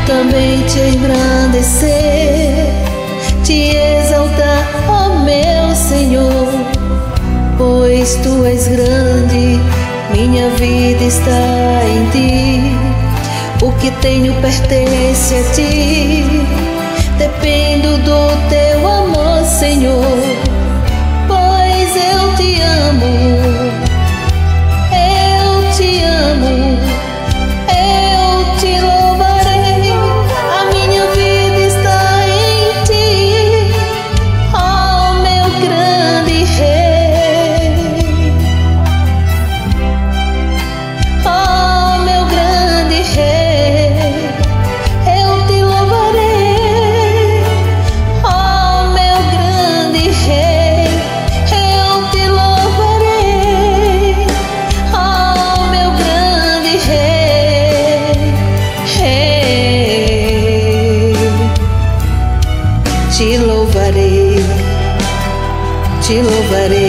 também te engrandecer, te exaltar, ó meu Senhor, pois tu és grande, minha vida está em ti. O que tenho pertence a ti, dependo do teu amor, Senhor, pois eu te amo, eu te amo, eu te louvarei. A minha vida está em ti, ó meu grande Rei, ó meu grande Rei, eu te louvarei, ó meu grande Rei, eu te louvarei, ó meu grande Rei, te louvarei, te louvarei.